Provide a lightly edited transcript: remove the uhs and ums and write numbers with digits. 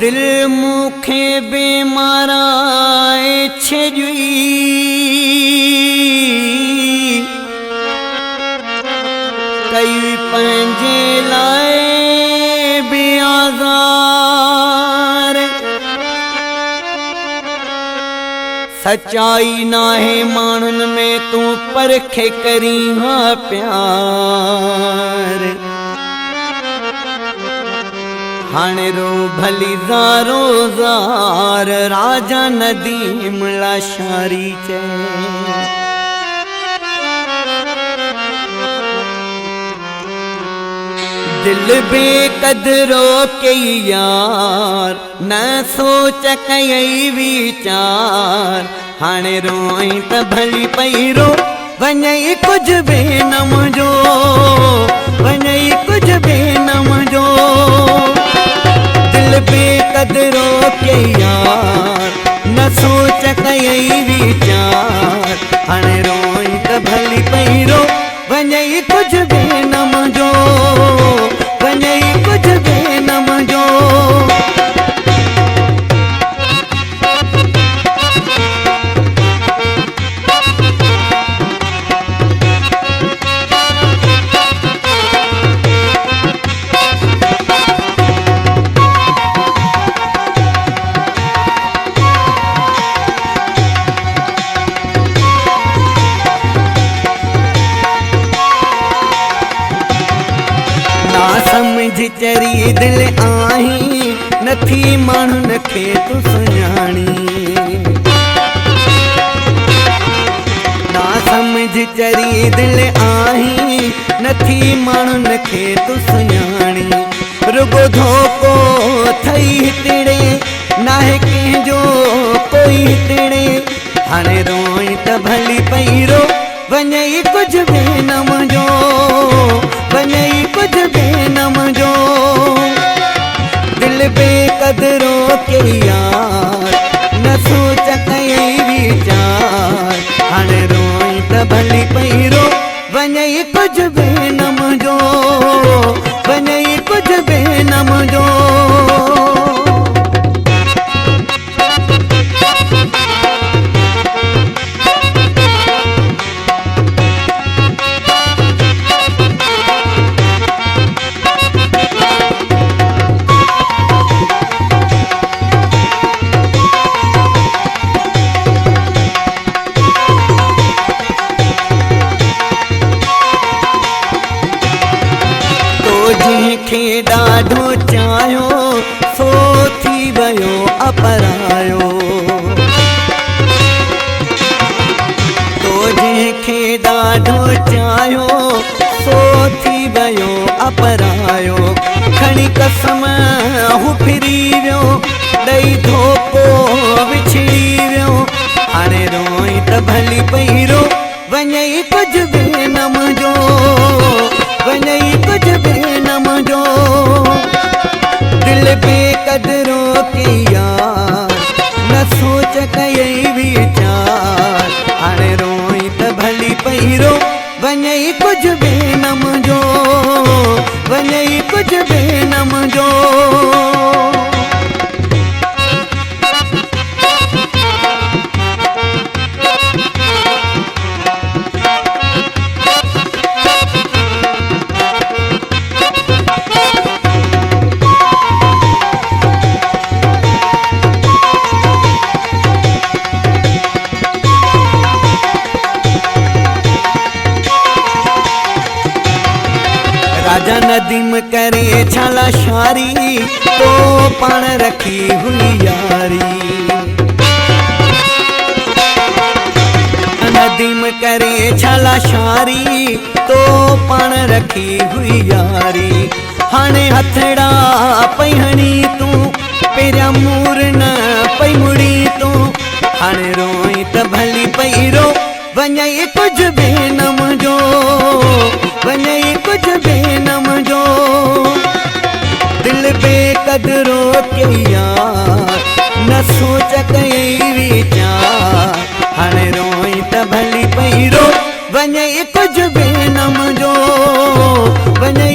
दिल मुखे बेमाराए छजुई कई पंजे लाए बेआज़ार सच्चाई नाहे मानन में तू परखे करी हाँ प्यार हाणे रो भली ज़ारो ज़ार राजा नदीम लाशारी चे दिल बेकदरो के यार न सोच कई विचार हाणे रोई त भली पैरो वञई कुछ बे न मुझो वञई कुछ बे न मुझो दिल बेकदरो के यार न सोच कई विचार हाणे रोई त भली पैरो वञई कुछ बे न मुझो वञई कुछ बे न मुझो समझ चरी दिल आही नथी माण्हुन खे तू सुञाणी ना समझ चरी दिल आही नथी माण्हुन खे तू सुञाणी रुगो धोको थई हितड़े नाहे कंहिंजो कोई हितड़े हाणे रोई त भली पैरो वञई कुछ बे न मुझो वञई कुछ बे न मुझो दिल बेकदरो के यार न सोच कई विचार हाणे रोई त भली पैरो वञई कुछ बे न मुझो वञई कुछ बे न मुझो जंहिंखे ॾाढो चाहियो सो थी वियो अपरायो तो जंहिंखे ॾाढो चाहियो सो थी वियो अपरायो खणी कसम हू फिरी वियो ॾई धोको विछड़ी वियो हाणे रोई त भली पैरो वञई कुछ बे न मुझो वञई कुछ बे न मुझो दिल बेकदरो के यार न सोच कई विचार हाणे रोई त भली पैरो वञई कुछ बे न मुझो वञई कुछ बे न मुझो राजा नदीम करे छाला शारी तो पाण रखी हुई यारी नदीम करे छाला शारी तो पाण रखी हुई यारी हाणे हथड़ा पई हणी तू पहिरियां मूर न पई मुड़ी तू हाणे रोई त भली पैरो वञई कुछ बे न मुझो वञई कुछ बे न मुझो दिल बेकदरो के यार न सोच कई विचार हाणे रोई त भली पैरो वञई कुछ बे न मुझो वञई